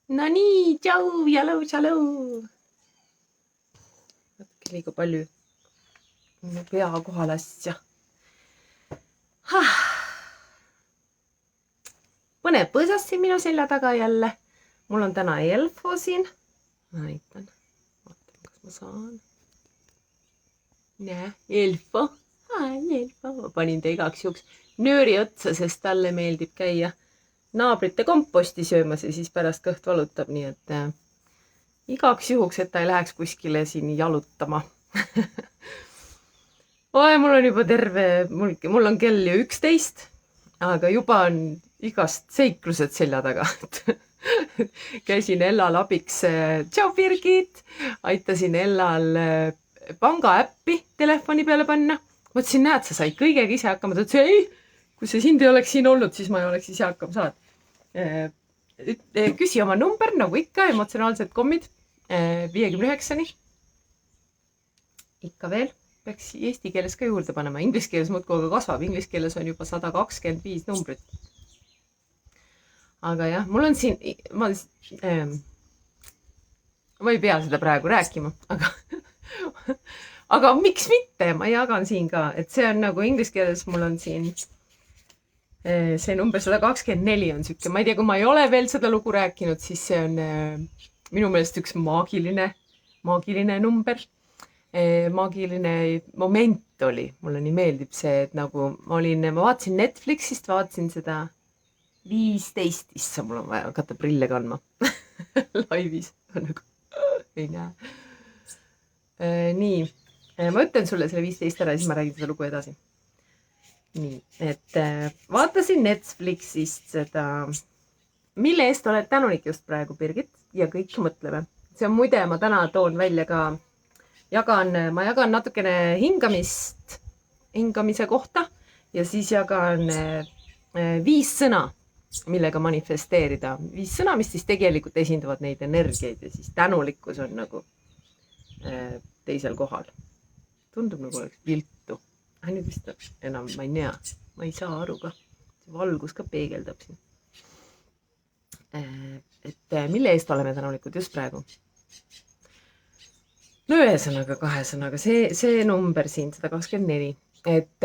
No nii, tšau, jalõu, tšalõu. Natuke liiga palju minu pea kohal asja. Põnev põõsas siin minu selja taga jälle. Mul on täna Elfo siin. Ma näitan. Vaatan, kas ma saan. Näe, Elfo. Elfo. Ma panin ta igaks juhuks nööri otsa, sest talle meeldib käia naabrite komposti söömas ja siis pärast kõht valutab, nii et igaks juhuks, et ta ei läheks kuskile siin jalutama. Mul on juba mul on kell ju 11, aga juba on igast seiklused selja taga. Käisin Ellal abiks, tšau Birgit, aitasin Ellal panga äppi telefoni peale panna. Mõtlesin, näed, sa said kõigega ise hakkama. Ta ütles, ei, kui see sind ei oleks siin olnud, siis ma ei oleks ise hakkama saanud. Küsi oma number, nagu ikka, emotsionaalsed kommid 59-ni. Ikka veel. Peaks eesti keeles ka juurde panema. Inglis keeles muudkui aga kasvab. Inglis keeles on juba 125 numbrit. Aga jah, mul on siin... Ma ei pea seda praegu rääkima, aga miks mitte? Ma jagan siin ka, et see on nagu inglis keeles mul on siin see number 124 on siuke, ma ei tea, kui ma ei ole veel seda lugu rääkinud, siis see on minu meelest üks maagiline number. Maagiline moment oli, mulle nii meeldib see, et nagu ma vaatasin Netflixist, vaatasin seda 15, issa mul on vaja hakata prille kandma laivis, nagu ei näe. Nii, ma ütlen sulle selle 15 ära ja siis ma räägin seda lugu edasi. Nii, et vaatasin Netflixist seda, mille eest oled tänulik just praegu, Birgit, ja kõik mõtleme. See on muide, ma täna toon välja ka, ma jagan natukene hingamise kohta ja siis jagan 5 sõna, millega manifesteerida. 5 sõna, mis siis tegelikult esindavad neid energiaid ja siis tänulikkus on nagu teisel kohal. Tundub nagu oleks viltu. Nüüd vist enam ma ei näe, ma ei saa aru ka, see valgus ka peegeldab siin. Et mille eest oleme tänulikud just praegu? No 1 sõnaga, 2 sõnaga, see number siin, 124, et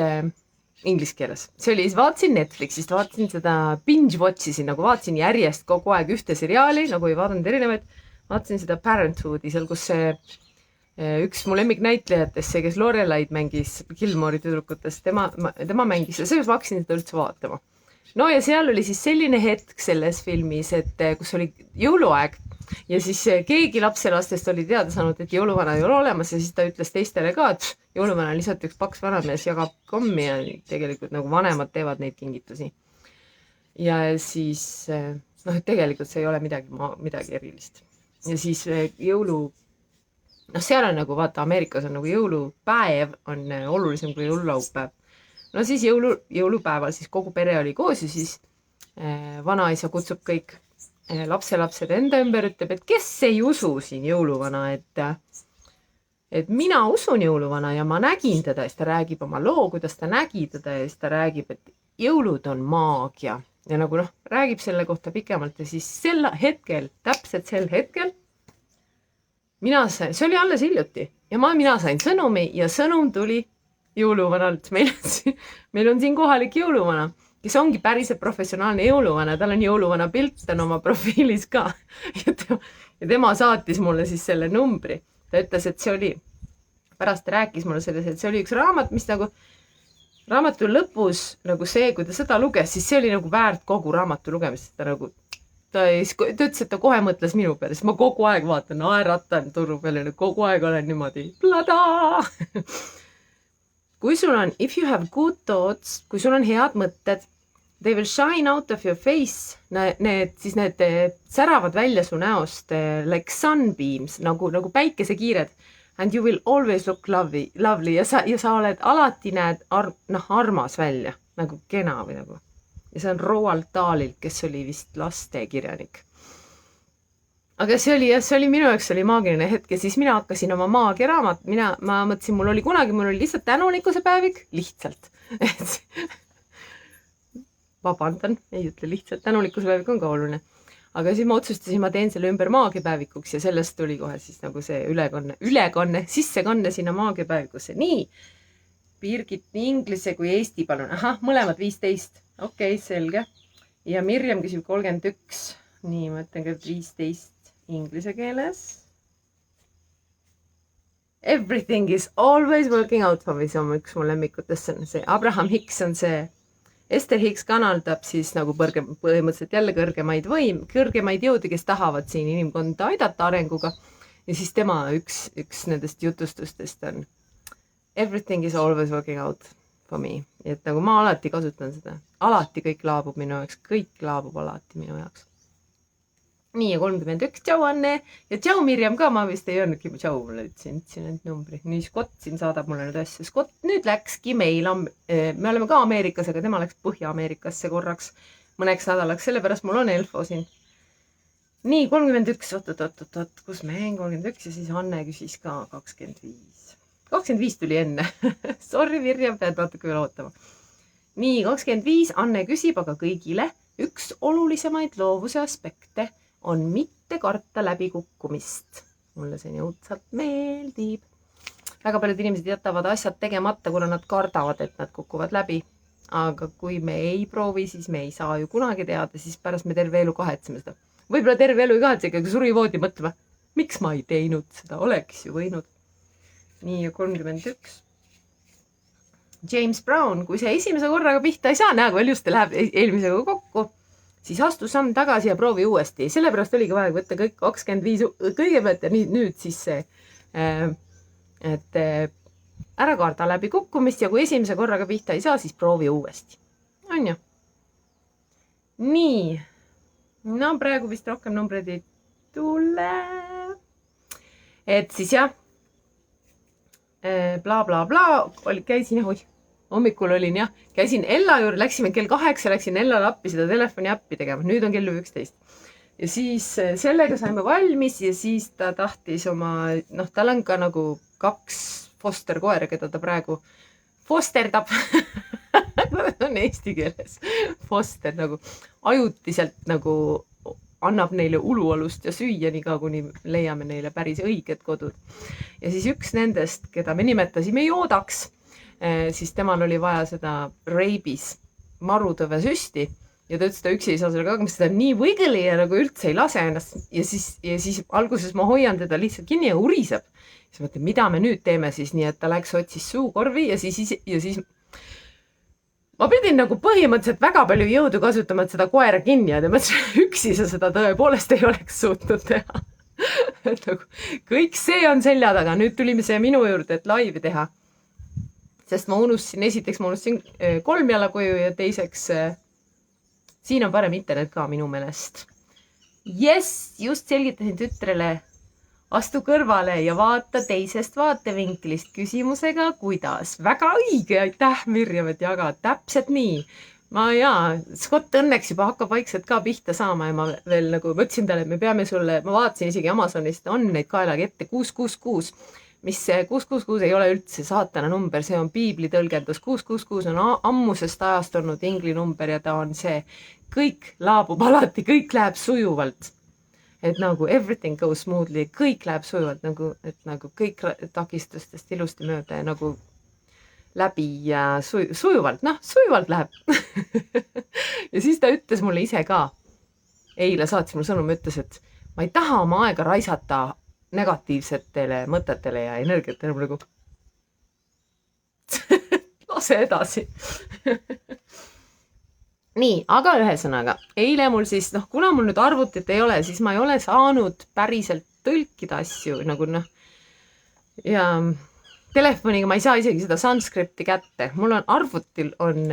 inglis keeles. See oli, vaatasin Netflixist, vaatasin seda binge-watchisin, nagu vaatasin järjest kogu aeg ühte seriaali, nagu ei vaadanud erinevaid, vaatasin seda Parenthoodi, seal kus see üks mu lemmiknäitlejatest, see, kes Lorelaid mängis Gilmore'i tüdrukutest, tema mängis ja seepärast ma hakkasin seda üldse vaatama. No ja seal oli siis selline hetk selles filmis, et kus oli jõuluaeg ja siis keegi lapselastest oli teada saanud, et jõuluvana ei ole olemas ja siis ta ütles teistele ka, et jõuluvana on lihtsalt üks paks vanamees, jagab kommi ja tegelikult nagu vanemad teevad neid kingitusi. Ja siis, et tegelikult see ei ole midagi erilist. Ja siis seal on nagu, vaata, Ameerikas on nagu jõulupäev on olulisem kui jõululaupäev. No siis jõulupäeval siis kogu pere oli koos ja siis vanaisa kutsub kõik lapselapsed enda ümber, ütleb, et kes ei usu siin jõuluvana, et mina usun jõuluvana ja ma nägin teda ja siis ta räägib oma loo, kuidas ta nägi teda ja siis ta räägib, et jõulud on maagia ja nagu räägib selle kohta pikemalt ja siis täpselt sel hetkel see oli alles hiljuti ja mina sain sõnumi ja sõnum tuli jõuluvanalt. Meil on siin kohalik jõuluvana, kes ongi päriselt professionaalne jõuluvana. Tal on jõuluvana pilt, ta on oma profiilis ka. Ja tema saatis mulle siis selle numbri. Ta ütles, et see oli, pärast ta rääkis mulle selles, et see oli üks raamat, mis nagu raamatu lõpus, nagu see, kui ta seda luges, siis see oli nagu väärt kogu raamatu lugemist. Ta ütles, et ta kohe mõtles minu peale, sest ma kogu aeg vaatan, naeratan turu peale, kogu aeg olen niimoodi, plada! Kui sul on, if you have good thoughts, kui sul on head mõtted, they will shine out of your face, need säravad välja su näost, like sunbeams, nagu päikesekiired, and you will always look lovely ja sa oled alati armas välja, nagu kena või nagu. Ja see on Roald Dahlilt, kes oli vist lastekirjanik. Aga see oli minu jaoks maagiline hetk ja siis mina hakkasin oma maagiaraamat. Ma mõtlesin, mul oli lihtsalt tänulikkuse päevik, lihtsalt. Vabandan, ei ütle lihtsalt, tänulikkuse päevik on ka oluline. aga siis ma otsustasin, ma teen selle ümber maagiapäevikuks ja sellest tuli kohe siis nagu see sissekanne sinna maagiapäevikusse. Nii, Birgit nii inglise kui eesti palun. Ahah, mõlemad 15. Okei, selge. Ja Mirjam küsib 31. Nii, ma ütlen ka 15 inglise keeles. Everything is always working out for me, see on üks mu lemmikutest, see Abraham Hicks on see, Ester Hicks kanaldab siis nagu põhimõtteliselt jälle kõrgemaid jõudi, kes tahavad siin inimkonda aidata arenguga ja siis tema üks nendest jutustustest on Everything is always working out for me, et nagu ma alati kasutan seda, alati kõik laabub minu jaoks, kõik laabub alati minu jaoks. Nii, ja 31, tšau Anne ja tšau Mirjam ka, ma vist ei öelnudki tšau, mulle ütlesin need numbrid. Nii, Scott siin saadab mulle nüüd asju. Scott nüüd läkski meil, me oleme ka Ameerikas, aga tema läks Põhja-Ameerikasse korraks mõneks nädalaks, sellepärast mul on Elfo siin. Nii, 31, oot, kus me 31 ja siis Anne küsis ka 25. 25 tuli enne. Sorry, Mirjam, pead natuke veel ootama. Nii, 25, Anne küsib, aga kõigile üks olulisemaid loovuse aspekte on mitte karta läbikukkumist. Mulle see nii õudselt meeldib. Väga paljud inimesed jätavad asjad tegemata, kuna nad kardavad, et nad kukuvad läbi. Aga kui me ei proovi, siis me ei saa ju kunagi teada, siis pärast me terve elu kahetseme seda. Võib-olla terve elu ei kahetse, aga suri voodi mõtlema, miks ma ei teinud seda, oleks ju võinud. Nii, ja 31. James Brown, kui see esimese korraga pihta ei saa, näegu veel just läheb eelmisega kokku, siis astu samm tagasi ja proovi uuesti. Sellepärast oligi vaja võtta kõik 25 kõigepealt ja nüüd siis see, et ära karda läbi kukkumist ja kui esimese korraga pihta ei saa, siis proovi uuesti. On ju? Nii. No praegu vist rohkem numbreid ei tule. Et siis jah, bla bla bla, käisin hommikul olin jah, käisin Ella juurde, läksime kell 8, läksin Ellale appi seda telefoni appi tegema, nüüd on kell 11. Ja siis sellega saime valmis ja siis ta tahtis oma, tal on ka nagu 2 foster koera, keda ta praegu fosterdab. On eesti keeles. Foster nagu ajutiselt nagu annab neile ulualust ja süüa nii ka, kuni leiame neile päris õiged kodud. Ja siis üks nendest, keda me nimetasime Joodaks, siis temal oli vaja seda rabies marutõve süsti ja ta ütles, ta üksi ei saa selle kagama, seda nii võigeli ja nagu üldse ei lase ennast ja siis alguses ma hoian teda lihtsalt kinni ja uriseb. Siis mõtlen, mida me nüüd teeme siis, nii et ta läks otsis suukorvi ja siis ma pidin nagu põhimõtteliselt väga palju jõudu kasutama, et seda koera kinni ja mõtlesin, üksi sa seda tõepoolest ei oleks suutnud teha. Kõik see on selja taga, nüüd tulime see minu juurde, et laivi teha. Sest ma unustasin 3 jala koju ja teiseks siin on parem internet ka minu meelest. Yes, just selgitasin tütrele, astu kõrvale ja vaata teisest vaatevinklist küsimusega, kuidas. Väga õige, aitäh Mirjam, et jagad. Täpselt nii. Scott õnneks juba hakkab vaikselt ka pihta saama ja ma veel nagu mõtlesin talle, et me peame sulle, ma vaatasin isegi Amazonist, on neid kaelagi ette 666. Mis see 666 ei ole üldse saatana number, see on piibli tõlgendus. 666 on ammusest ajast olnud ingli number ja ta on see, kõik laabub alati, kõik läheb sujuvalt. Et nagu everything goes smoothly, kõik läheb sujuvalt, et nagu kõik takistustest ilusti mööda ja nagu läbi ja sujuvalt, sujuvalt läheb. Ja siis ta ütles mulle ise ka, eile saatis mulle sõnum, ütles, et ma ei taha oma aega raisata negatiivsetele mõtetele ja energiatele nagu lase edasi. Nii, aga ühesõnaga, eile mul siis, kuna mul nüüd arvutit ei ole, siis ma ei ole saanud päriselt tõlkida asju, nagu ja telefoniga ma ei saa isegi seda sanskripti kätte. Mul on arvutil on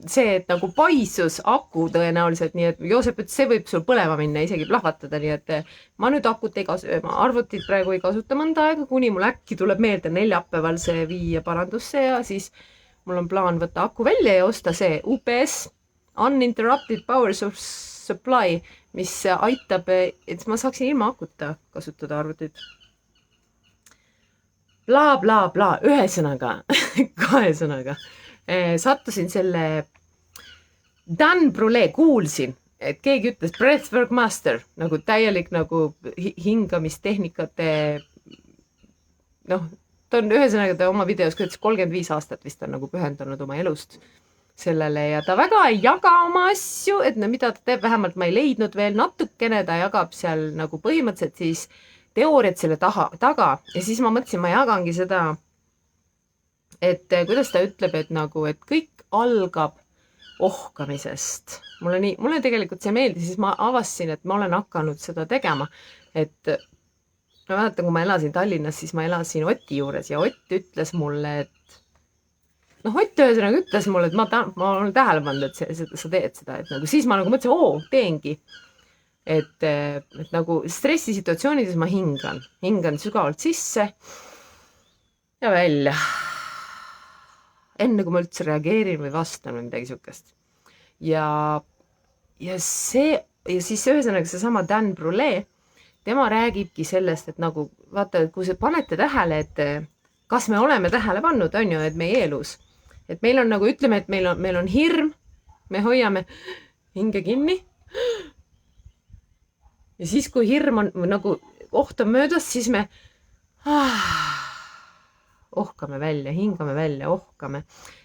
see, et nagu paisus aku tõenäoliselt, nii et Joosep ütles, see võib sul põlema minna, isegi plahvatada, nii et ma nüüd akut ei kasuta, ma arvutit praegu ei kasuta mõnda aega, kuni mul äkki tuleb meelde neljapäeval see viia parandusse ja siis mul on plaan võtta aku välja ja osta see UPS Uninterrupted Power Supply, mis aitab, et ma saaksin ilma akuta kasutada arvutit. Bla, bla, bla, kahe sõnaga. Sattusin selle Dan Brule, kuulsin, et keegi ütles breathwork master, nagu täielik nagu hingamistehnikate, noh, ta on ühesõnaga ta oma videos, kuidas 35 aastat vist on nagu pühendanud oma elust sellele ja ta väga ei jaga oma asju, et no mida ta teeb, vähemalt ma ei leidnud veel natukene, ta jagab seal nagu põhimõtteliselt siis teooriat selle taga ja siis ma mõtlesin, ma jagangi seda, et kuidas ta ütleb, et nagu, et kõik algab ohkamisest. Mulle tegelikult see meeldis, siis ma avastasin, et ma olen hakanud seda tegema, et ma mäletan, kui ma elasin Tallinnas, siis ma elasin Oti juures ja Ott ütles mulle, et Ott ühesõnaga ütles mulle, et ma olen tähele pannud, et sa teed seda, et nagu siis ma nagu mõtlesin, teengi. Et nagu stressisituatsioonides ma hingan sügavalt sisse ja välja. Enne kui ma üldse reageerin või vastan või midagi sihukest. Ja siis ühesõnaga seesama Dan Brule, tema räägibki sellest, et nagu vaata, kui sa panete tähele, et kas me oleme tähele pannud, on ju, et meie elus, et meil on nagu, ütleme, et meil on hirm, me hoiame hinge kinni. Ja siis, kui hirm on nagu oht on möödas, siis me ohkame välja, hingame välja, ohkame.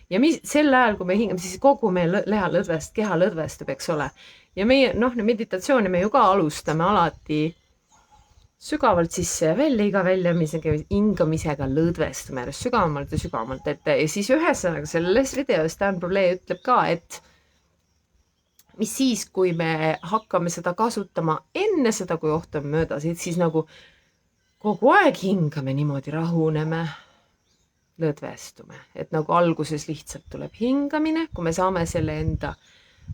Ja sel ajal, kui me hingame, siis kogu meie keha lõdvestub, eks ole. Ja meie, meditatsiooni me ju ka alustame alati sügavalt sisse ja välja, iga hingamisega lõdvestume järjest sügavamalt ja sügavamalt. Ja siis ühesõnaga selles videos Dan Brule ütleb ka, et mis siis, kui me hakkame seda kasutama enne seda, kui oht on möödas, et siis nagu kogu aeg hingame niimoodi, rahuneme, lõdvestume. Et nagu alguses lihtsalt tuleb hingamine, kui me saame selle enda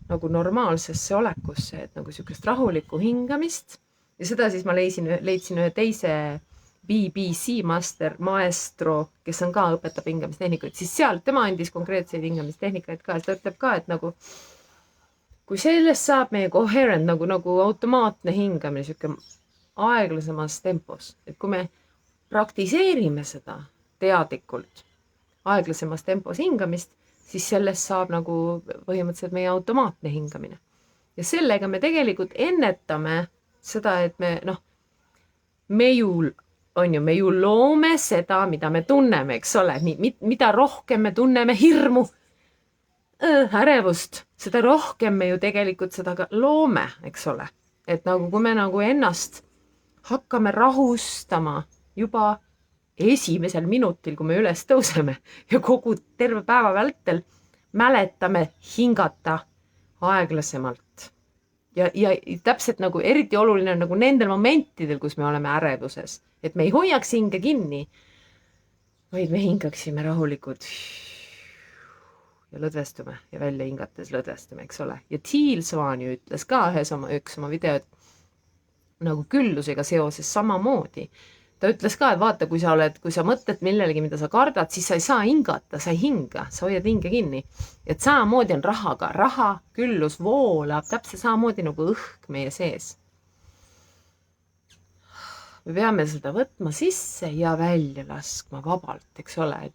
nagu normaalsesse olekusse, et nagu sihukest rahulikku hingamist. Ja seda siis ma leidsin ühe teise BBC maestro, kes on ka õpetab hingamistehnikuid, siis seal tema andis konkreetseid hingamistehnikaid ka, ta ütleb ka, et nagu kui sellest saab meie coherent nagu automaatne hingamine, sihuke aeglasemas tempos, et kui me praktiseerime seda teadlikult aeglasemas tempos hingamist, siis sellest saab nagu põhimõtteliselt meie automaatne hingamine. Ja sellega me tegelikult ennetame seda, et me ju loome seda, mida me tunneme, eks ole, mida rohkem me tunneme hirmu, ärevust, seda rohkem me ju tegelikult seda ka loome, eks ole. Et nagu kui me nagu ennast hakkame rahustama juba esimesel minutil, kui me üles tõuseme ja kogu terve päeva vältel mäletame hingata aeglasemalt. Ja täpselt nagu eriti oluline on nagu nendel momentidel, kus me oleme ärevuses, et me ei hoiaks hinge kinni, vaid me hingaksime rahulikud ja lõdvestume ja välja hingates lõdvestume, eks ole. Ja Thiel Swan ju ütles ka üks oma videod nagu küllusega seoses samamoodi. Ta ütles ka, et vaata, kui sa mõtled millelegi, mida sa kardad, siis sa ei saa hingata, sa ei hinga, sa hoiad hinge kinni. Et samamoodi on rahaga. Raha, küllus voolab täpselt samamoodi nagu õhk meie sees. Me peame seda võtma sisse ja välja laskma vabalt, eks ole.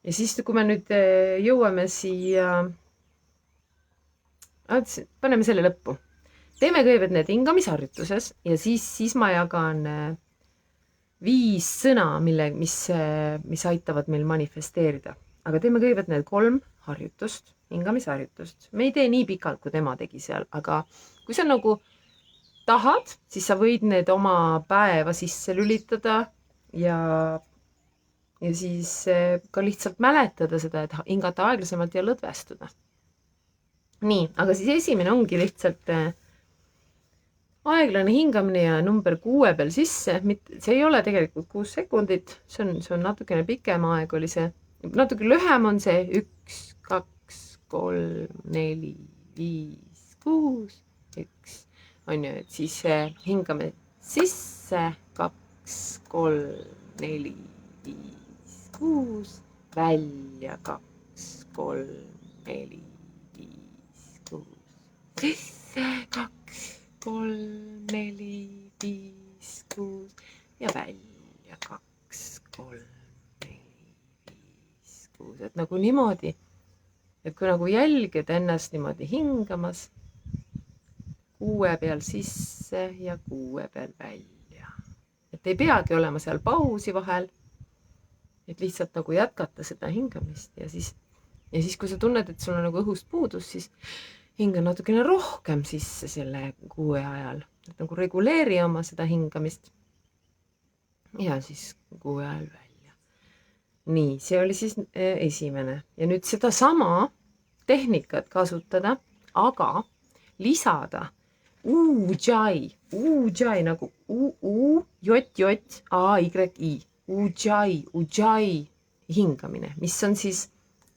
Ja siis, kui me nüüd jõuame siia, paneme selle lõppu. Teeme kõigepealt need hingamisharjutuses ja siis ma jagan 5 sõna, mis aitavad meil manifesteerida. Aga teeme kõigepealt need 3 harjutust, hingamisharjutust. Me ei tee nii pikalt, kui tema tegi seal, aga kui sa nagu tahad, siis sa võid need oma päeva sisse lülitada ja siis ka lihtsalt mäletada seda, et hingata aeglasemalt ja lõdvestuda. Nii, aga siis esimene ongi lihtsalt aeglane hingamine ja number 6 peal sisse, see ei ole tegelikult 6 sekundit, see on natukene pikem aeg oli see, natuke lühem on see 1, 2, 3, 4, 5, 6, 1, on ju, et siis hingame sisse 2, 3, 4, 5, 6, välja 2, 3, 4, 5, 6, sisse 2, 3, 4, 5, 6 ja välja 2, 3, 4, 5, 6. Et nagu niimoodi, et kui nagu jälgid ennast niimoodi hingamas 6 peal sisse ja 6 peal välja. Et ei peagi olema seal pausi vahel, et lihtsalt nagu jätkata seda hingamist ja siis, kui sa tunned, et sul on nagu õhust puudus, siis hinga natukene rohkem sisse selle 6 ajal, et nagu reguleeri oma seda hingamist ja siis 6 ajal välja. Nii, see oli siis esimene ja nüüd seda sama tehnikat kasutada, aga lisada ujai nagu ujai, ujai hingamine, mis on siis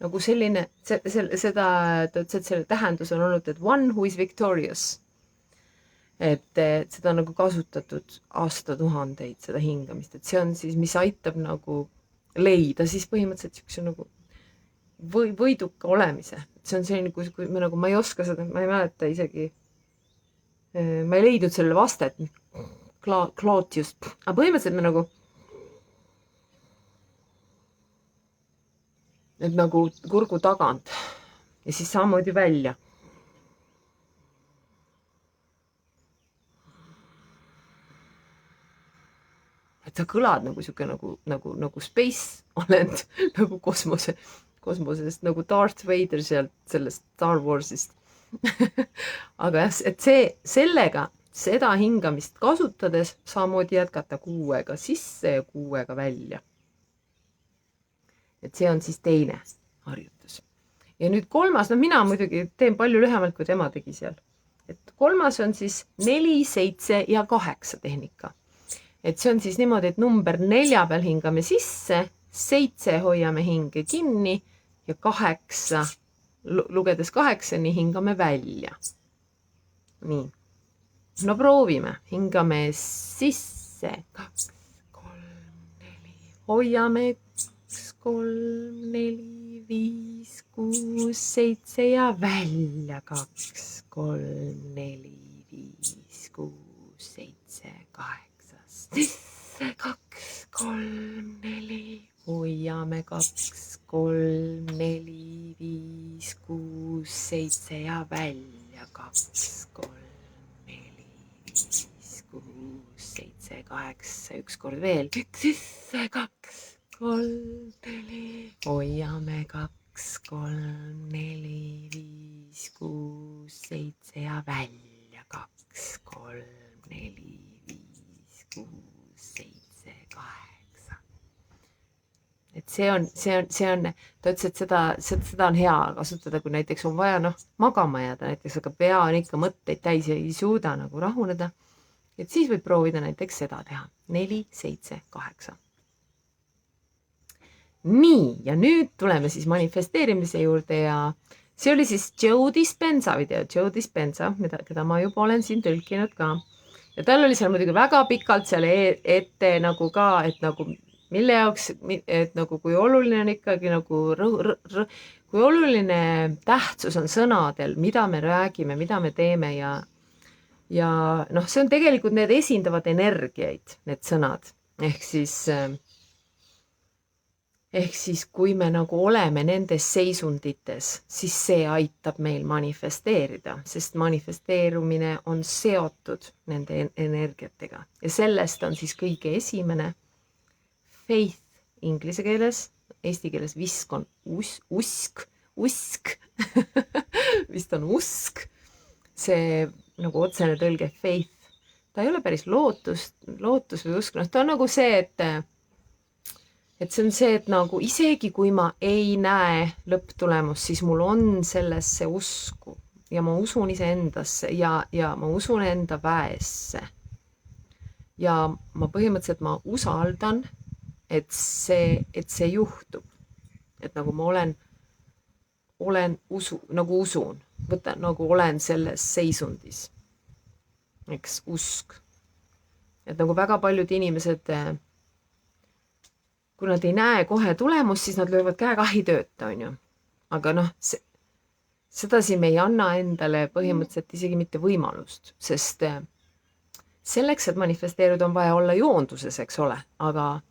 nagu selline, seda selle tähendus on olnud, et one who is victorious. Et seda on nagu kasutatud aastatuhandeid, seda hingamist, et see on siis, mis aitab nagu leida siis põhimõtteliselt siukse nagu võiduka olemise. See on selline, kui me nagu, ma ei oska seda, ma ei mäleta isegi, ma ei leidnud sellele vastet, Claudius, aga põhimõtteliselt me nagu, et nagu kurgu tagant ja siis samamoodi välja. Et sa kõlad nagu siuke nagu space olend, nagu kosmosest, nagu Darth Vader sealt sellest Star Warsist. aga jah, et sellega, seda hingamist kasutades samamoodi jätkata 6 sisse ja 6 välja. Et see on siis teine harjutus. Ja nüüd kolmas, no mina muidugi teen palju lühemalt, kui tema tegi seal. Et kolmas on siis 4, 7 ja 8 tehnika. Et see on siis niimoodi, et number 4 peal hingame sisse, 7 hoiame hinge kinni ja 8, lugedes 8-ni hingame välja. Nii. No proovime. Hingame sisse. 2, 3, 4. Hoiame 2, 3, 4, 5, 6, 7 ja välja. 2, 3, 4, 5, 6, 7, 8. Sisse 2, 3, 4. Hoiame 2, 3, 4, 5, 6, 7 ja välja. 2, 3, 4, 5, 6, 7, 8. Üks kord veel. Sisse 2, 3, 4. Hoiame 2, 3, 4, 5, 6, 7 ja välja. 2, 3, 4, 5, 6, 7, 8. Et see on, ta ütles, et seda on hea kasutada, kui näiteks on vaja magama jääda näiteks, aga pea on ikka mõtteid täis ja ei suuda nagu rahuneda. Et siis võib proovida näiteks seda teha. 4, 7, 8. Nii, ja nüüd tuleme siis manifesteerimise juurde ja see oli siis Joe Dispenza video. Joe Dispenza, keda ma juba olen siin tõlkinud ka. Ja tal oli seal muidugi väga pikalt seal ette nagu ka, et nagu mille jaoks, et nagu kui oluline on ikkagi nagu kui oluline tähtsus on sõnadel, mida me räägime, mida me teeme ja see on tegelikult need esindavad energiaid, need sõnad. Ehk siis kui me nagu oleme nendes seisundites, siis see aitab meil manifesteerida, sest manifesteerumine on seotud nende energiatega ja sellest on siis kõige esimene faith inglise keeles, eesti keeles vist on usk, vist on usk, see nagu otsene tõlge faith, ta ei ole päris lootus või usk, ta on nagu see, et see on see, et nagu isegi kui ma ei näe lõpptulemust, siis mul on sellesse usku ja ma usun iseendasse ja ma usun enda väesse. Ja ma põhimõtteliselt ma usaldan, et see juhtub. Et nagu ma olen usun, nagu olen selles seisundis. Eks usk. Et nagu väga paljud inimesed, kui nad ei näe kohe tulemust, siis nad löövad käega ei tööta, on ju. Aga sedasi me ei anna endale põhimõtteliselt isegi mitte võimalust, sest selleks, et manifesteeruda, on vaja olla joonduses, eks ole, aga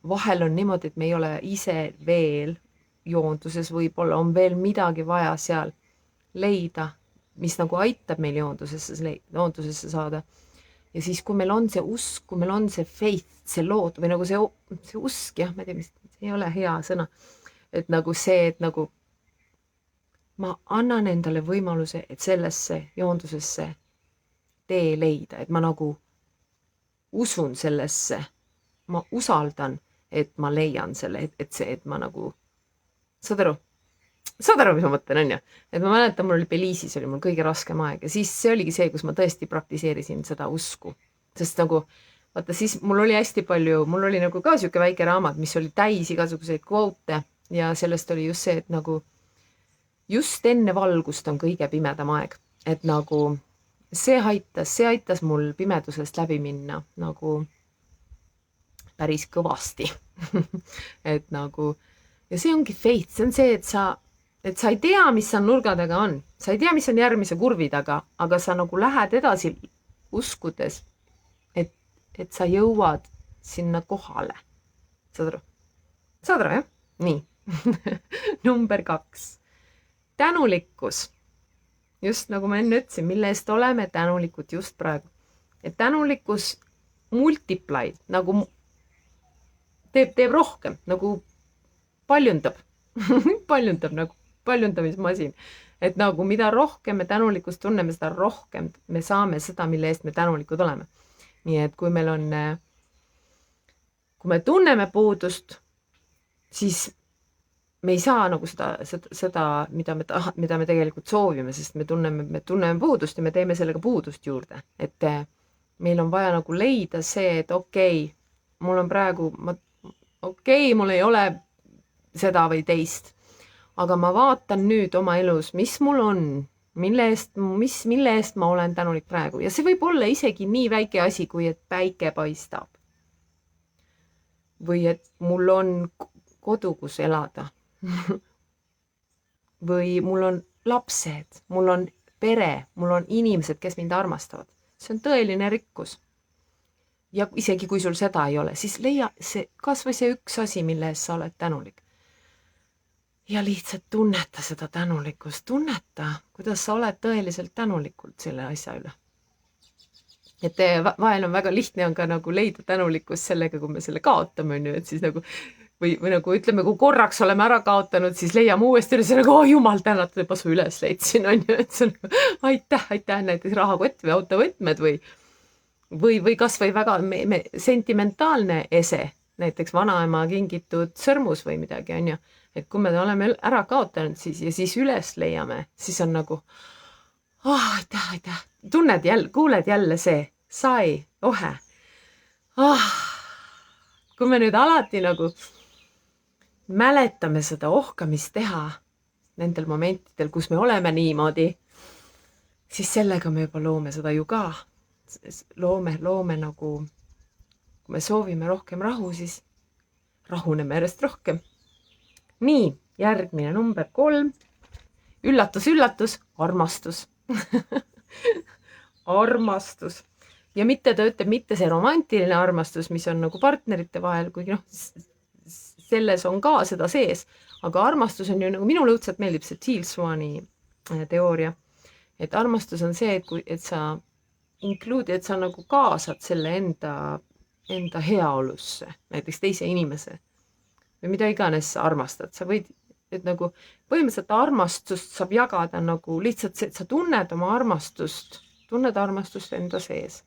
vahel on niimoodi, et me ei ole ise veel joonduses, võib-olla on veel midagi vaja seal leida mis nagu aitab meil joondusesse saada. Ja siis, kui meil on see usk, kui meil on see faith, see lood või nagu see usk, jah, ma ei tea, mis ei ole hea sõna, et nagu see, et nagu ma annan endale võimaluse, et sellesse joondusesse tee leida, et ma nagu usun sellesse, ma usaldan, et ma leian selle, et ma nagu, saad aru, mis ma mõtlen, on ju? Et ma mäletan, mul oli Belize'is oli mul kõige raskem aeg ja siis see oligi see, kus ma tõesti praktiseerisin seda usku. Sest nagu, vaata siis mul oli hästi palju, mul oli nagu ka siuke väike raamat, mis oli täis igasuguseid kvoote ja sellest oli just see, et nagu just enne valgust on kõige pimedam aeg. Et nagu see aitas mul pimedusest läbi minna nagu päris kõvasti. Et nagu, ja see ongi faith, see on see, et sa ei tea, mis seal nurga taga on. Sa ei tea, mis on järgmise kurvi taga, aga sa nagu lähed edasi uskudes, et sa jõuad sinna kohale. Saad aru? Saad aru, jah? Nii. Number 2. Tänulikkus. Just nagu ma enne ütlesin, mille eest oleme tänulikud just praegu. Et tänulikkus multiplied, nagu teeb rohkem, nagu paljundab. Paljundab nagu paljundamismasin. Et nagu mida rohkem me tänulikkust tunneme, seda rohkem me saame seda, mille eest me tänulikud oleme. Nii et kui meil on, kui me tunneme puudust, siis me ei saa nagu seda mida me tegelikult soovime, sest me tunneme puudust ja me teeme sellega puudust juurde. Et meil on vaja nagu leida see, et okei, mul on praegu, mul ei ole seda või teist, aga ma vaatan nüüd oma elus, mis mul on, mille eest ma olen tänulik praegu. Ja see võib olla isegi nii väike asi, kui et päike paistab. Või et mul on kodu, kus elada. Või mul on lapsed, mul on pere, mul on inimesed, kes mind armastavad. See on tõeline rikkus. Ja isegi kui sul seda ei ole, siis leia see, kas või see üks asi, mille eest sa oled tänulik. Ja lihtsalt tunneta seda tänulikkust, tunneta, kuidas sa oled tõeliselt tänulikult selle asja üle. Et vahel on väga lihtne on ka nagu leida tänulikkust sellega, kui me selle kaotame, et siis nagu, või nagu ütleme, kui korraks oleme ära kaotanud, siis leiame uuesti üles ja nagu, jumal tänatud, et ma su üles leidsin, on ju, et see on aitäh, näiteks rahakott või autovõtmed või kas või väga sentimentaalne ese, näiteks vanaema kingitud sõrmus või midagi, on ju. Et kui me oleme ära kaotanud siis üles leiame, siis on nagu, aitäh. Tunned jälle, kuuled jälle see, sai, ohe. Kui me nüüd alati nagu mäletame seda ohkamist teha nendel momentidel, kus me oleme niimoodi, siis sellega me juba loome seda ju ka. Loome nagu, kui me soovime rohkem rahu, siis rahuneme järjest rohkem. Nii, järgmine number 3. Üllatus, armastus. Armastus. Ja mitte ta ütleb mitte see romantiline armastus, mis on nagu partnerite vahel, kuigi selles on ka seda sees. Aga armastus on ju nagu minule õudselt meeldib see Teal Swani teooria. Et armastus on see, et sa et sa nagu kaasad selle enda heaolusse, näiteks teise inimese. Või mida iganes sa armastad, sa võid, et nagu põhimõtteliselt armastust saab jagada nagu lihtsalt see, et sa tunned oma armastust enda sees.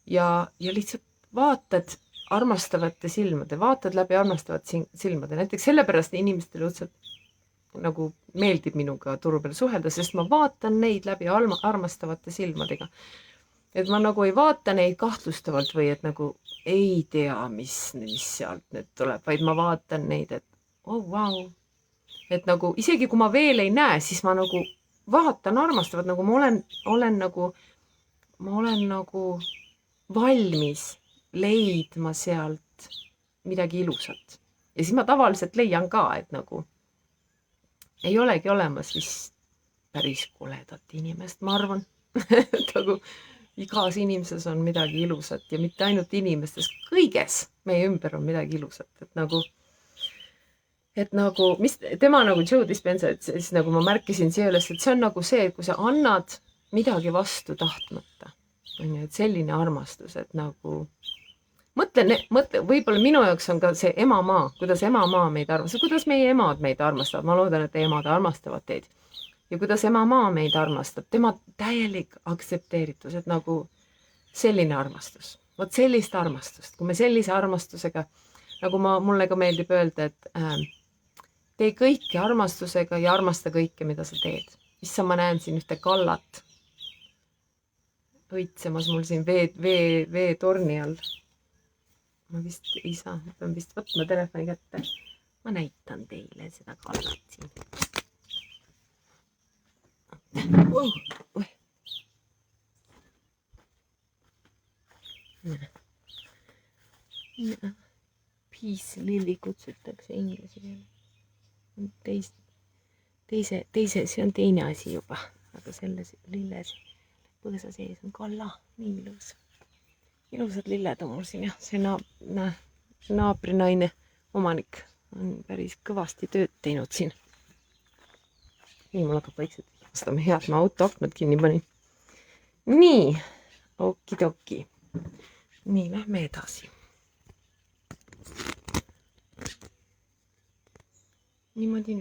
Ja lihtsalt vaatad armastavate silmade, vaatad läbi armastavate silmade. Näiteks sellepärast inimestele õudselt nagu meeldib minuga turu peal suhelda, sest ma vaatan neid läbi armastavate silmadega. Et ma nagu ei vaata neid kahtlustavalt või et nagu ei tea, mis sealt nüüd tuleb, vaid ma vaatan neid, et vau. Et nagu isegi kui ma veel ei näe, siis ma nagu vaatan armastavalt, nagu ma olen nagu valmis leidma sealt midagi ilusat. Ja siis ma tavaliselt leian ka, et nagu ei olegi olemas vist päris koledat inimest, ma arvan. Nagu igas inimeses on midagi ilusat ja mitte ainult inimestes, kõiges meie ümber on midagi ilusat, et nagu et nagu, mis tema nagu Joe Dispenza, et siis nagu ma märkisin siia üles, et see on nagu see, et kui sa annad midagi vastu tahtmata, on ju, et selline armastus, et nagu mõtle, võib-olla minu jaoks on ka see emamaa, kuidas emamaa meid armastab, kuidas meie emad meid armastavad, ma loodan, et teie emad armastavad teid ja kuidas emamaa meid armastab, tema täielik aktsepteeritus, et nagu selline armastus, vot sellist armastust, kui me sellise armastusega, nagu mulle ka meeldib öelda, et tee kõike armastusega ja armasta kõike, mida sa teed. Issa ma näen siin ühte kallat õitsemas mul siin veetorni all. Ma vist ei saa, ma pean vist võtma telefoni kätte. Ma näitan teile seda kallat siin. Peace Lily kutsutakse inglise keeles. Teise, see on teine asi juba, aga selles lilles põõsa sees on kalla, nii ilus. Ilusad lilled on mul siin jah, see naabrinaine omanik on päris kõvasti tööd teinud siin. Nii, mul hakkab vaikselt vastama, head, ma auto aknad kinni panin. Nii, okidoki. Nii, lähme edasi. Niimoodi.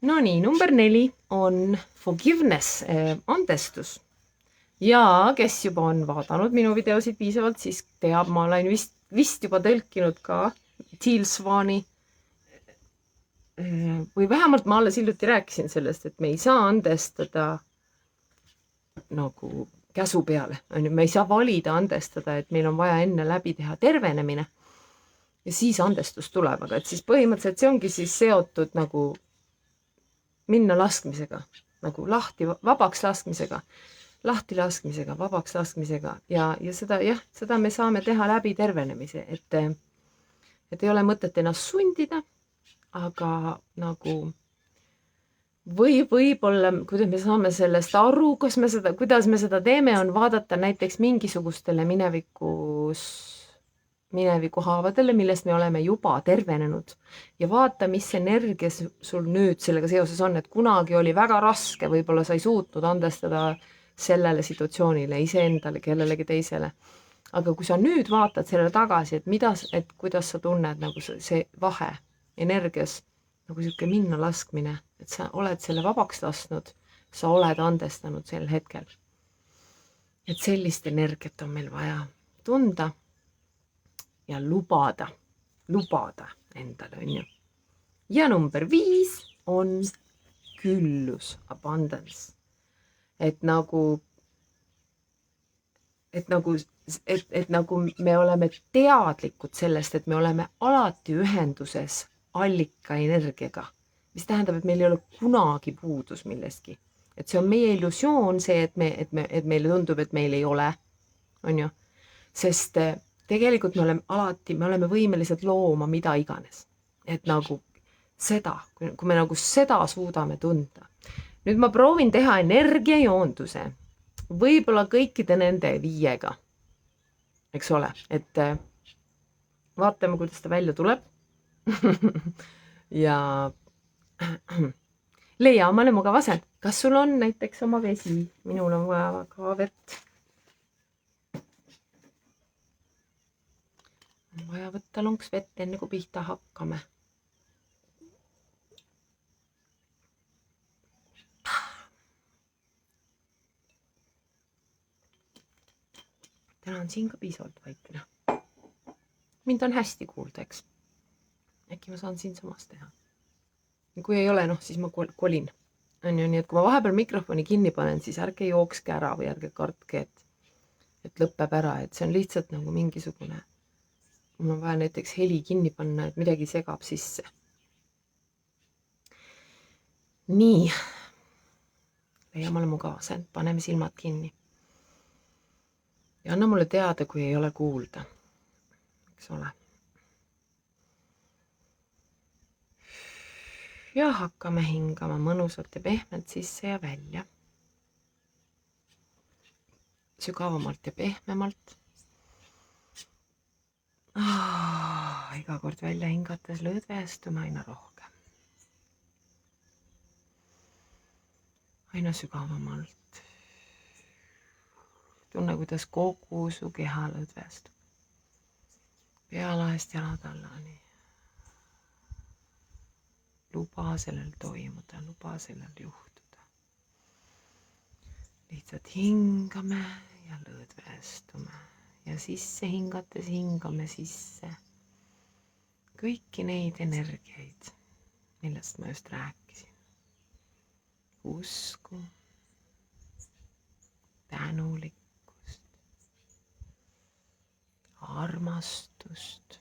No nii, number 4 on forgiveness, andestus. Ja kes juba on vaadanud minu videosid piisavalt, siis teab, ma olen vist juba tõlkinud ka Teal Swani. Või vähemalt ma alles hiljuti rääkisin sellest, et me ei saa andestada nagu käsu peale. Me ei saa valida andestada, et meil on vaja enne läbi teha tervenemine. Ja siis andestus tuleb, aga et siis põhimõtteliselt see ongi siis seotud nagu minna laskmisega, nagu vabaks laskmisega, lahti laskmisega, vabaks laskmisega ja seda me saame teha läbi tervenemise, et ei ole mõtet ennast sundida, aga nagu võib-olla, kuidas me saame sellest aru, kuidas me seda teeme, on vaadata näiteks mingisugustele mineviku haavadele, millest me oleme juba tervenenud ja vaata, mis energia sul nüüd sellega seoses on, et kunagi oli väga raske, võib-olla sa ei suutnud andestada sellele situatsioonile, iseendale, kellelegi teisele. Aga kui sa nüüd vaatad sellele tagasi, et kuidas sa tunned nagu see vahe energias, nagu siuke minna laskmine, et sa oled selle vabaks lasknud, sa oled andestanud sel hetkel. Et sellist energiat on meil vaja tunda ja lubada endale, on ju. Ja number 5 on küllus, abundance. Et nagu me oleme teadlikud sellest, et me oleme alati ühenduses allika energiaga, mis tähendab, et meil ei ole kunagi puudus millestki. Et see on meie illusioon, see, et meile tundub, et meil ei ole, on ju, sest tegelikult me oleme võimelised looma mida iganes. Et nagu seda, kui me nagu seda suudame tunda. Nüüd ma proovin teha energiajoonduse. Võib-olla kõikide nende 5-ga. Eks ole, et vaatame, kuidas ta välja tuleb. Ja leia omale mugav asend. Kas sul on näiteks oma vesi? Minul on vaja ka vett. On vaja võtta lonks vett, enne kui pihta hakkame. Täna on siin ka piisavalt vaikne. Mind on hästi kuulda, eks. Äkki ma saan siin samas teha. Ja kui ei ole, siis ma kolin. On ju nii, et kui ma vahepeal mikrofoni kinni panen, siis ärge jookske ära või ärge kartke, et lõpeb ära. Et see on lihtsalt nagu mingisugune... Mul on vaja näiteks heli kinni panna, et midagi segab sisse. Nii. Leia mulle mugav asend, paneme silmad kinni. Ja anna mulle teada, kui ei ole kuulda. Eks ole. Ja hakkame hingama mõnusalt ja pehmelt sisse ja välja. Sügavamalt ja pehmemalt. Iga kord välja hingates lõdvestume aina rohkem. Aina sügavamalt. Tunne, kuidas kogu su keha lõdvestub. Pealaest jalad allani. Luba sellel toimuda, luba sellel juhtuda. Lihtsalt hingame ja lõdvestume ja sisse hingates hingame sisse kõiki neid energiaid, millest ma just rääkisin. Usku, tänulikkust, armastust,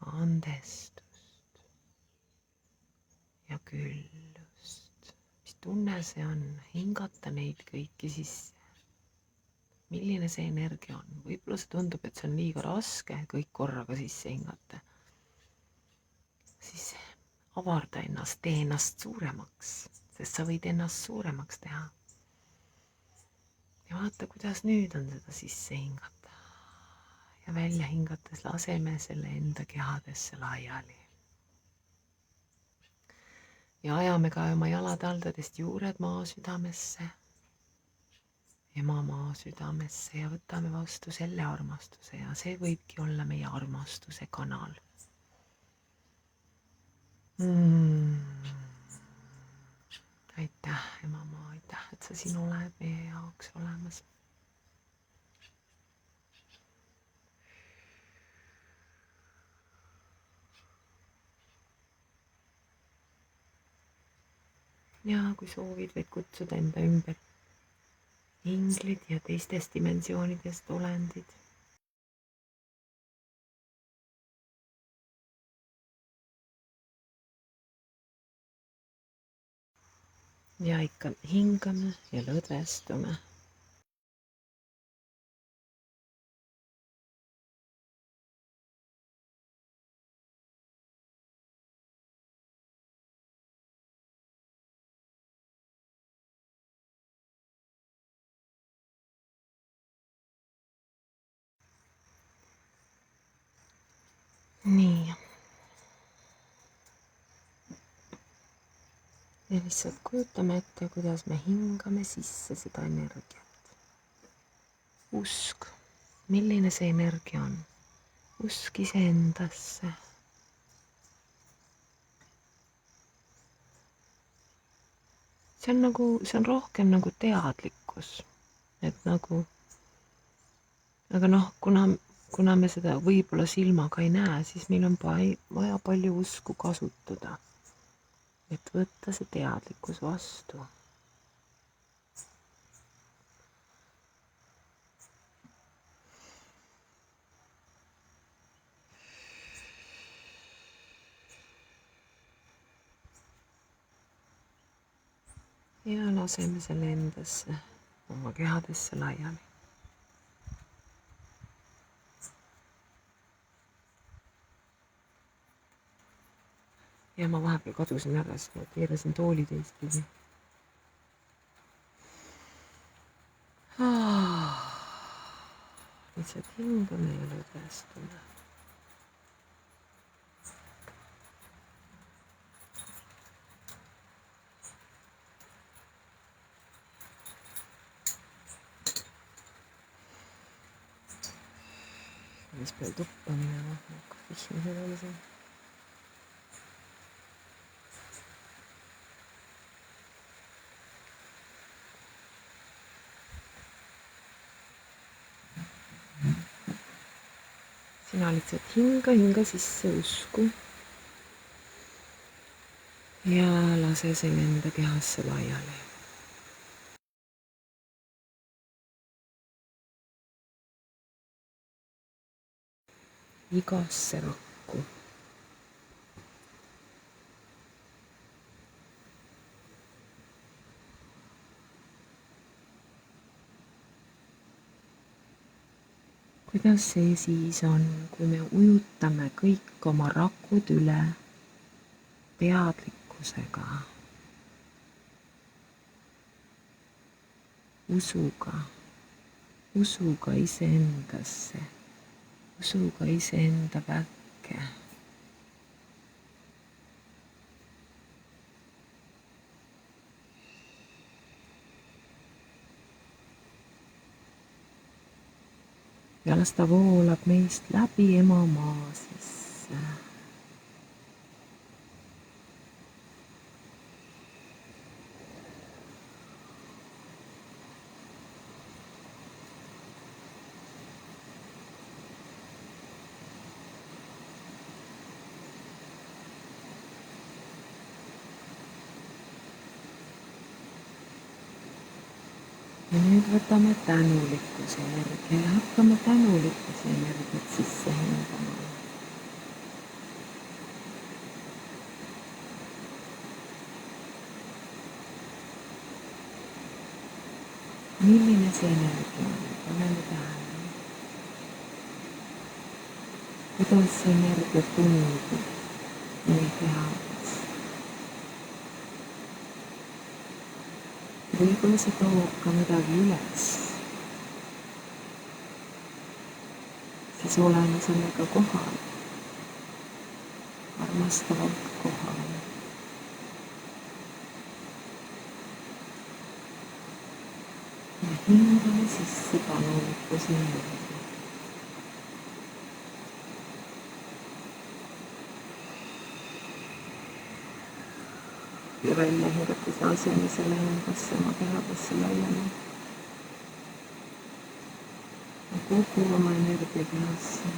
andestust ja küllust. Mis tunne see on hingata neid kõiki sisse? Milline see energia on? Võib-olla see tundub, et see on liiga raske kõik korraga sisse hingata. Siis avarda ennast, tee ennast suuremaks, sest sa võid ennast suuremaks teha. Ja vaata, kuidas nüüd on seda sisse hingata. Ja välja hingates laseme selle enda kehadesse laiali. Ja ajame ka oma jalataldadest juured maa südamesse, ema maa südamesse ja võtame vastu selle armastuse ja see võibki olla meie armastuse kanal. Aitäh, ema maa, aitäh, et sa siin oled meie jaoks olemas. Ja kui soovid, võid kutsuda enda ümber inglid ja teistest dimensioonidest olendid. Ja ikka hingame ja lõdvestume. Nii. Ja lihtsalt kujutame ette, kuidas me hingame sisse seda energiat. Usk, milline see energia on? Usk iseendasse. See on rohkem nagu teadlikkus. Et nagu, aga noh, kuna me seda võib-olla silmaga ei näe, siis meil on vaja palju usku kasutada. Et võtta see teadlikkus vastu. Ja laseme selle endasse, oma kehadesse laiali. Ja ma vahepeal kadusin ära, sest ma keerasin tooli teistpidi. Lihtsalt hingame ja lõdvestume. Mis peal tuppa minema, hakkab vihmised olla siin. Sina lihtsalt hinga sisse usku ja lase selle enda kehasse laiali. Igasse rakku. Kuidas see siis on, kui me ujutame kõik oma rakud üle teadlikkusega, usuga iseendasse usuga iseenda väkke. Ja las ta voolab meist läbi ema maa sisse. Ja nüüd võtame tänulikkuse energia ja hakkame tänulikkuse energiat sisse hingama. Milline see energia on? Paneme tähele. Kuidas see energia tundub meie kehades? Võib-olla see toob ka midagi üles. Siis oleme sellega kohal. Armastavalt kohal. Ja hingame sisse tänulikkuse energia. Ja välja hingates laseme selle endasse oma kehadesse laiali. Ja kogu oma energia kehasse.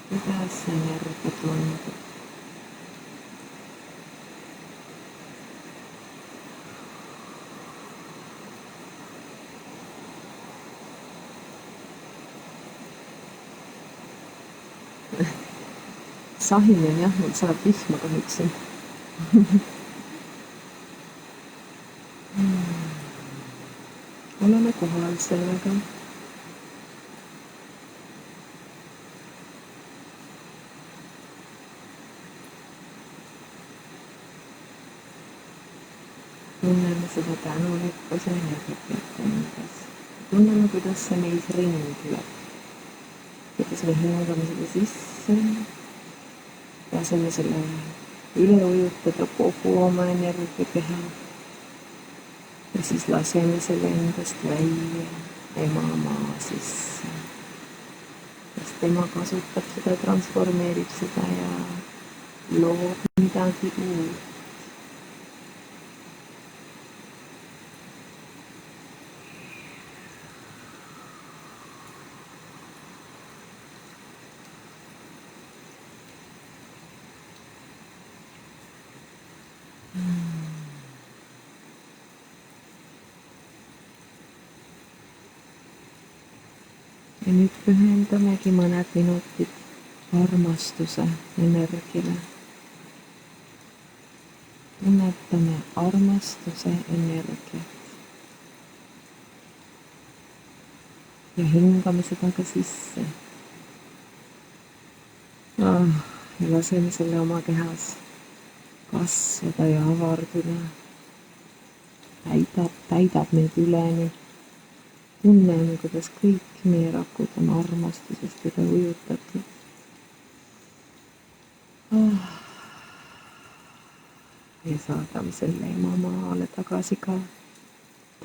Kuidas see energia tundub? Sahinen jah, mul saab vihma kahjuks. Oleme kohal sellega. Tunneme seda tänulikkuse energiat endas. Tunneme, kuidas see meis ringleb. Kuidas me hingame seda sisse. Laseme selle üle ujutada kogu oma energiakeha. Ja siis laseme selle endast välja ema maa sisse. Sest tema kasutab seda, transformeerib seda ja loob midagi uut. Ja nüüd pühendamegi mõned minutid armastuse energiale. Tunnetame armastuse energiat. Ja hingame seda ka sisse. Ja laseme selle oma kehas kasvada ja avarduda. Täidab meid üleni. Tunneme, kuidas kõik meie rakud on armastusest üle ujutatud. Ja saadame selle ema maale tagasi ka.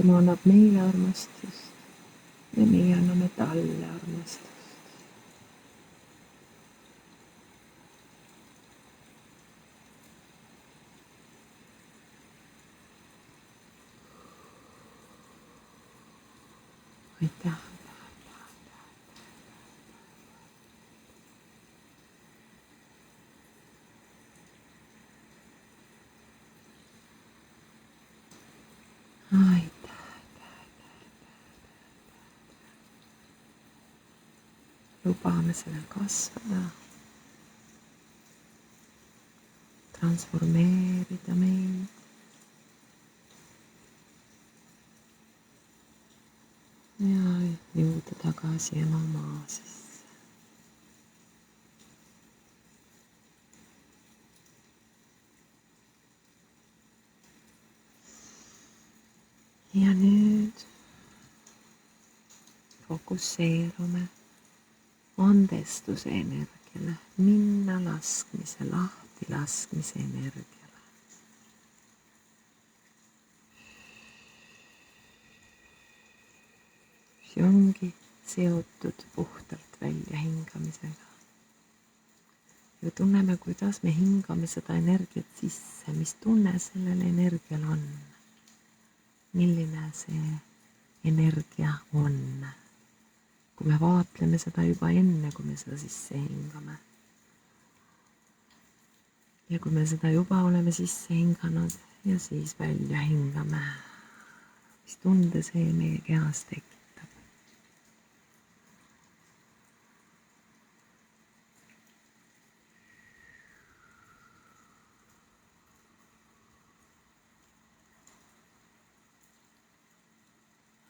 Tema annab meile armastust ja meie anname talle armastust. Aitäh. Lubame sellel kasvada, transformeerida meid. Ja jõuda tagasi ema maa sisse. Ja nüüd fokusseerume andestuse energiale, minna laskmise, lahti laskmise energiale. See ongi seotud puhtalt väljahingamisega. Ja tunneme, kuidas me hingame seda energiat sisse, mis tunne sellel energial on. Milline see energia on. Kui me vaatleme seda juba enne, kui me seda sisse hingame. Ja kui me seda juba oleme sisse hinganud ja siis välja hingame, mis tunde see meie kehas tekitab.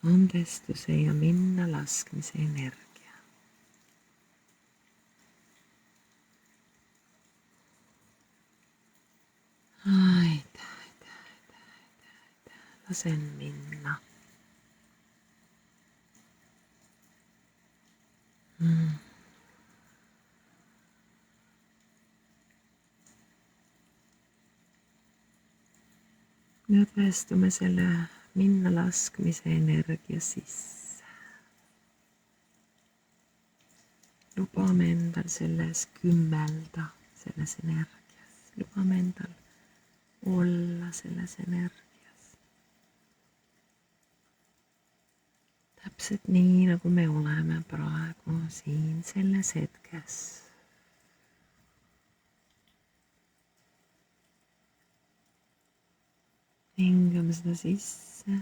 Andestuse ja minna laskmise energia. Lasen minna. Me tõestume selle minna laskmise energia sisse. Lubame endal selles kümmelda, selles energias. Lubame endal olla selles energias. Täpselt nii, nagu me oleme praegu siin selles hetkes. Hingame seda sisse.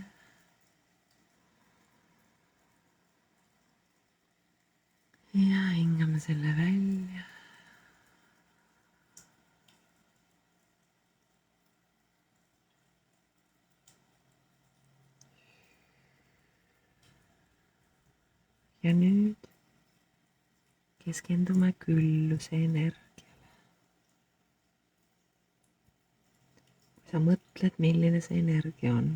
Ja hingame selle välja. Ja nüüd keskendume külluse energiale. Kui sa mõtled, milline see energia on,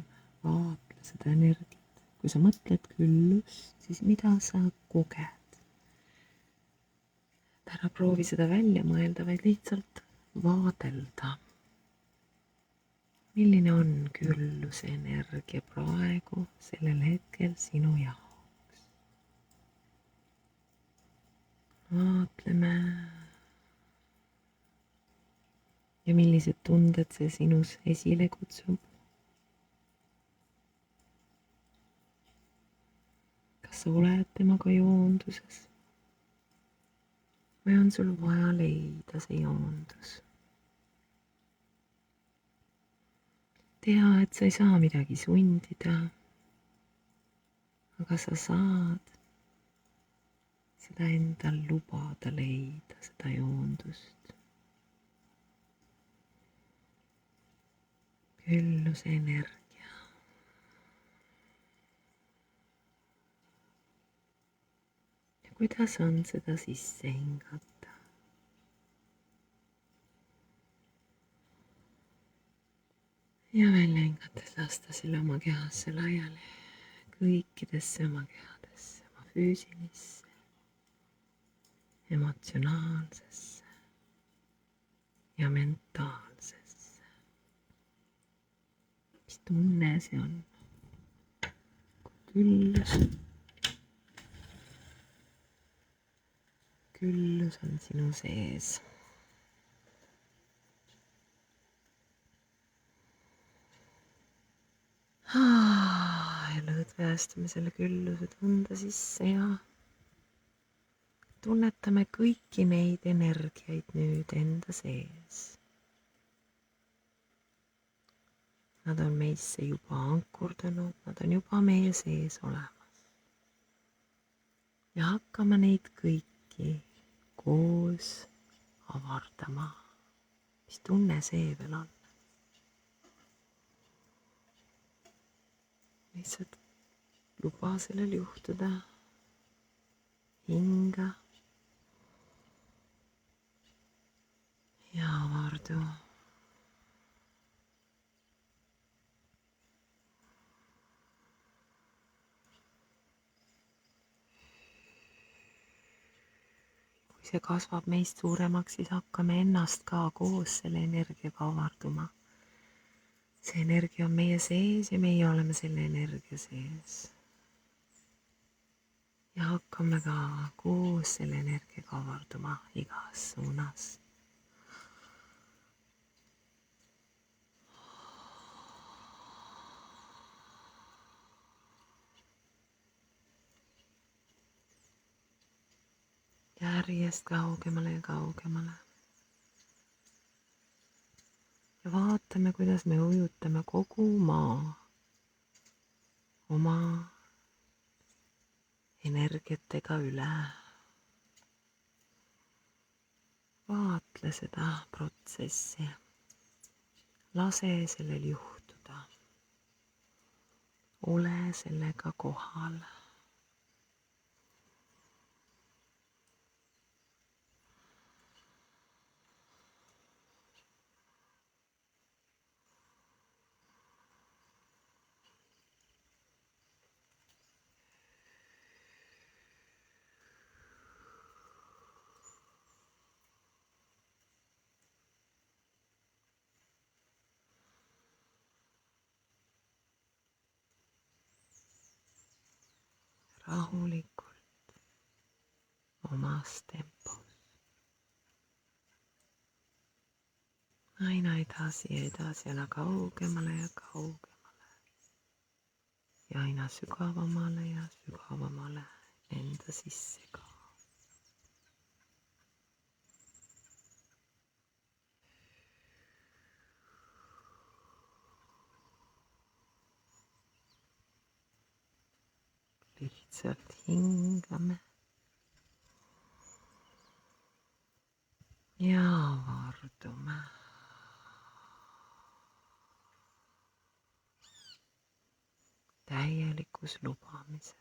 vaatle seda energiat. Kui sa mõtled küllust, siis mida sa koged? Ära proovi seda välja mõelda, vaid lihtsalt vaadelda. Milline on külluse energia praegu sellel hetkel sinu jaoks? Vaatleme. Ja millised tunded see sinus esile kutsub? Kas sa oled temaga joonduses? Või on sul vaja leida see joondus? Tea, et sa ei saa midagi sundida, aga sa saad seda endal lubada leida, seda joondust. Külluse energia. Ja kuidas on seda sisse hingata? Ja välja hingates lasta selle oma kehasse laiali, kõikidesse oma kehadesse, oma füüsilisse, emotsionaalsesse ja mentaalsesse. Mis tunne see on? Küllus on sinu sees. Ja lõdvestame selle külluse tunde sisse ja tunnetame kõiki neid energiaid nüüd enda sees. Nad on meisse juba ankurdunud, nad on juba meie sees olemas. Ja hakkame neid kõiki koos avardama. Mis tunne see veel on? Lihtsalt luba sellel juhtuda. Hinga. Ja avardu. see kasvab meist suuremaks, siis hakkame ennast ka koos selle energiaga avarduma. See energia on meie sees ja meie oleme selle energia sees. Ja hakkame ka koos selle energiaga avarduma igas suunas. Järjest kaugemale ja kaugemale. Ja vaatame, kuidas me ujutame kogu maa oma energiatega üle. Vaatle seda protsessi. Lase sellel juhtuda. Ole sellega kohal. Rahulikult omas tempos. Aina edasi ja edasi, aina kaugemale ja kaugemale. Ja aina sügavamale ja sügavamale enda sisse ka. Lihtsalt hingame ja avardume. Täielikus lubamises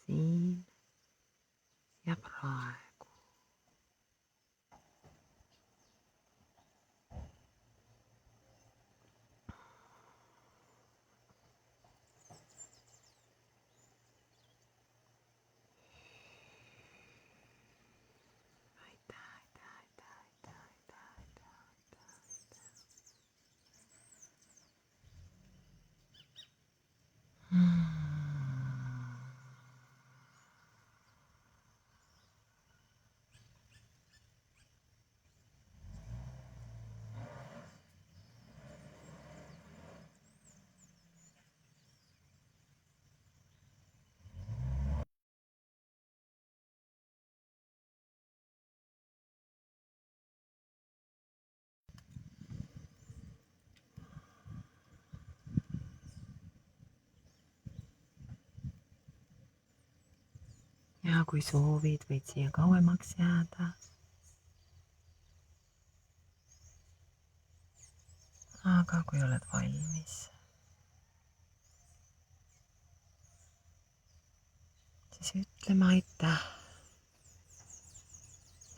siin ja praegu. Ja kui soovid, võid siia kauemaks jääda. Aga kui oled valmis, siis ütleme aitäh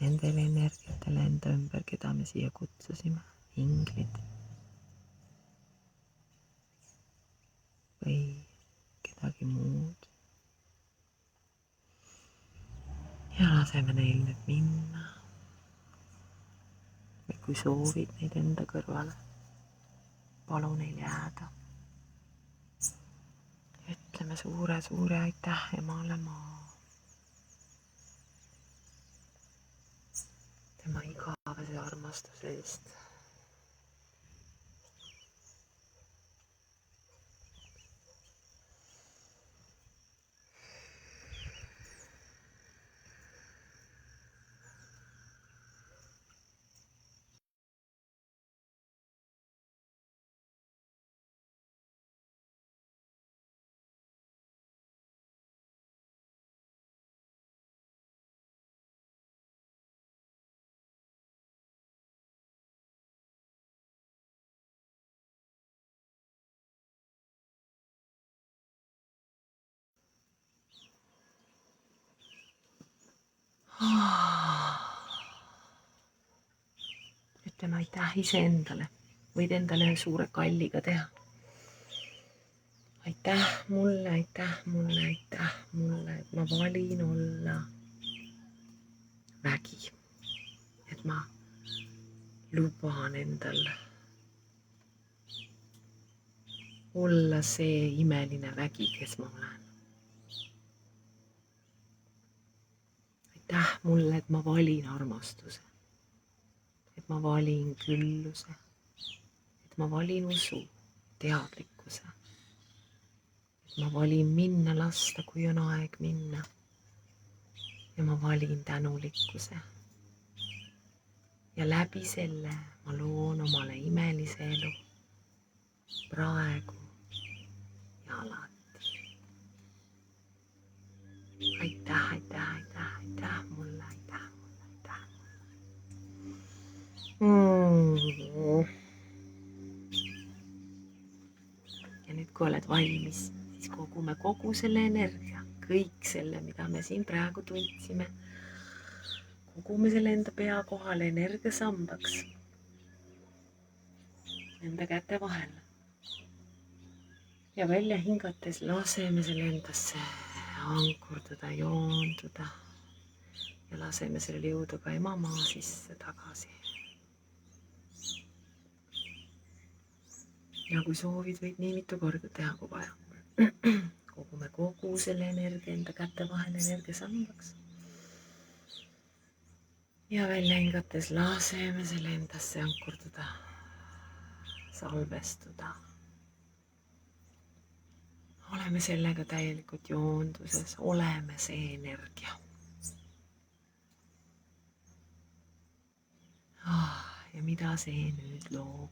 nendele energiatele enda ümber, keda me siia kutsusime, inglid või kedagi muud. Ja laseme neil nüüd minna. Või kui soovid neid enda kõrvale, palu neil jääda. Ütleme suure aitäh Emale Maa. Tema igavese armastuse eest. Ütleme aitäh iseendale. Võid endale ühe suure kalliga teha. Aitäh mulle, et ma valin olla vägi. Et ma luban endal olla see imeline vägi, kes ma olen. Aitäh mulle, et ma valin armastuse, et ma valin külluse, et ma valin usu, teadlikkuse, et ma valin minna lasta, kui on aeg minna. Ja ma valin tänulikkuse. Ja läbi selle ma loon omale imelise elu praegu ja alati. Aitäh, aitäh, aitäh, aitäh mulle, aitäh mulle, aitäh mulle. Ja nüüd, kui oled valmis, siis kogume kogu selle energia, kõik selle, mida me siin praegu tundsime. Kogume selle enda pea kohale energiasambaks, enda käte vahel. Ja välja hingates laseme selle endasse ankurduda, joonduda ja laseme sellele jõuda ka emamaa sisse tagasi. Ja kui soovid, võid nii mitu korda teha, kui vaja. Kogume kogu selle energia enda käte vahel energiasambaks. Ja välja hingates laseme selle endasse ankurduda, salvestuda. Oleme sellega täielikult joonduses, oleme see energia. Ja mida see nüüd loob?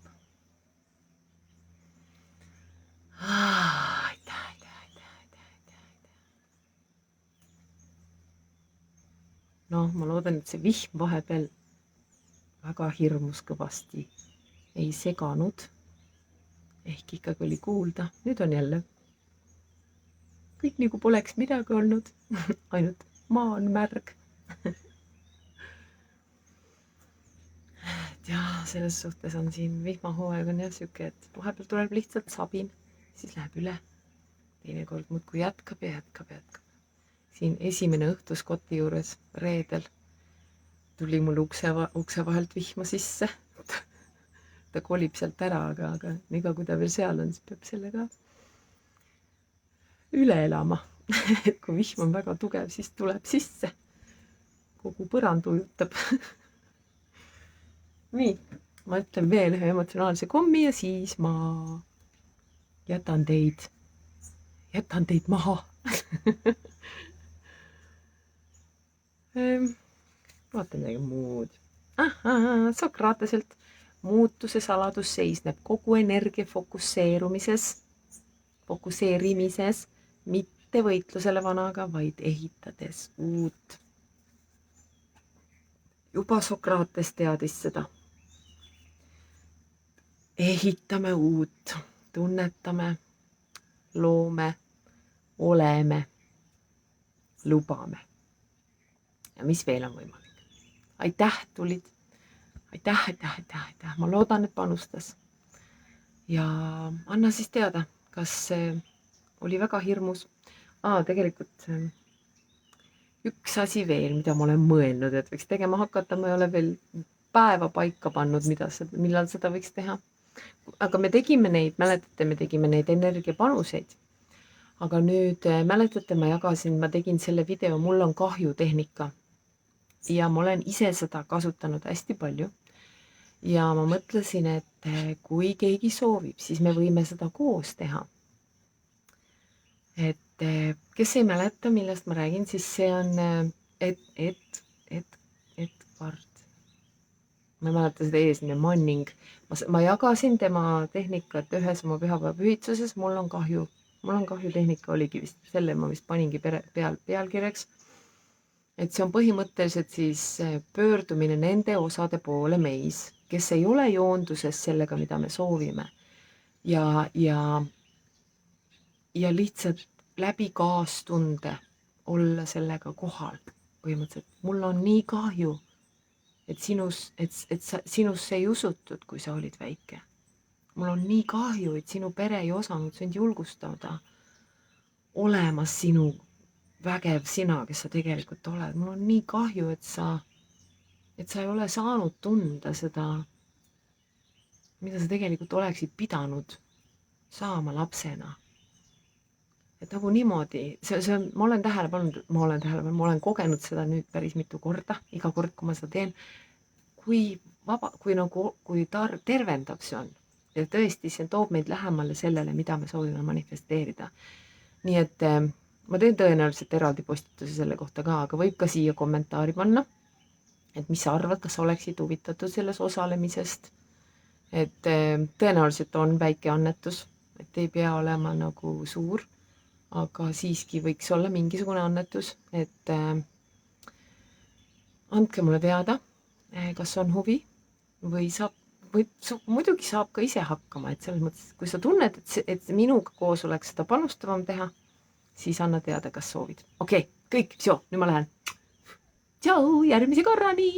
No, ma loodan, et see vihm vahepeal väga hirmus kõvasti ei seganud. Ehk ikkagi oli kuulda. Nüüd on jälle kõik nagu poleks midagi olnud. Ainult maa on märg. Ja selles suhtes on siin vihmahooaeg on jah siuke, et vahepeal tuleb lihtsalt sabin, siis läheb üle. Teinekord muudkui jätkab ja jätkab ja jätkab. Siin esimene õhtu Scotti juures reedel tuli mul ukse vahelt vihma sisse. Ta kolib sealt ära, aga niga kui ta veel seal on, siis peab selle ka üle elama. Et kui vihm on väga tugev, siis tuleb sisse. Kogu põrand ujutab. Nii, ma ütlen veel ühe emotsionaalse kommi ja siis ma jätan teid maha. Vaatan midagi muud. Sokrateselt muutuse saladus seisneb kogu energia fokusseerimises, mitte võitlusele vanaga, vaid ehitades uut. Juba Sokrates teadis seda. Ehitame uut, tunnetame, loome, oleme, lubame. Ja mis veel on võimalik? Aitäh, tulid. Aitäh. Ma loodan, et panustas. Ja anna siis teada, kas oli väga hirmus. Tegelikult üks asi veel, mida ma olen mõelnud, et võiks tegema hakata. Ma ei ole veel päeva paika pannud, millal seda võiks teha. Aga me tegime neid, mäletate, me tegime neid energiapanuseid. Aga nüüd mäletate, ma tegin selle video, mul on kahju tehnika. Ja ma olen ise seda kasutanud hästi palju. Ja ma mõtlesin, et kui keegi soovib, siis me võime seda koos teha. Et kes ei mäleta, millest ma räägin, siis see on Edward. Ma ei mäleta seda eesnime, Manning. Ma jagasin tema tehnikat ühes oma pühapäevapühitsuses, mul on kahju tehnika oligi vist, selle ma vist paningi pealkirjaks. Et see on põhimõtteliselt siis pöördumine nende osade poole meis, kes ei ole joonduses sellega, mida me soovime. Ja lihtsalt läbi kaastunde olla sellega kohal. Põhimõtteliselt, mul on nii kahju, et sinusse ei usutud, kui sa olid väike. Mul on nii kahju, et sinu pere ei osanud sind julgustada olema sinu vägev sina, kes sa tegelikult oled. Mul on nii kahju, et sa et sa ei ole saanud tunda seda, mida sa tegelikult oleksid pidanud saama lapsena. Et nagu niimoodi, see on, ma olen tähele pannud, ma olen kogenud seda nüüd päris mitu korda, iga kord, kui ma seda teen, kui tervendav see on. Ja tõesti, see toob meid lähemale sellele, mida me soovime manifesteerida. Nii et ma teen tõenäoliselt eraldi postituse selle kohta ka, aga võib ka siia kommentaari panna, et mis sa arvad, kas oleksid huvitatud selles osalemisest. Et tõenäoliselt on väike annetus, et ei pea olema nagu suur, aga siiski võiks olla mingisugune annetus, et andke mulle teada, kas on huvi või muidugi saab ka ise hakkama, et selles mõttes, kui sa tunned, et minuga koos oleks seda panustavam teha, siis anna teada, kas soovid. Okei, kõik, nüüd ma lähen. Tšau, järgmise korrani!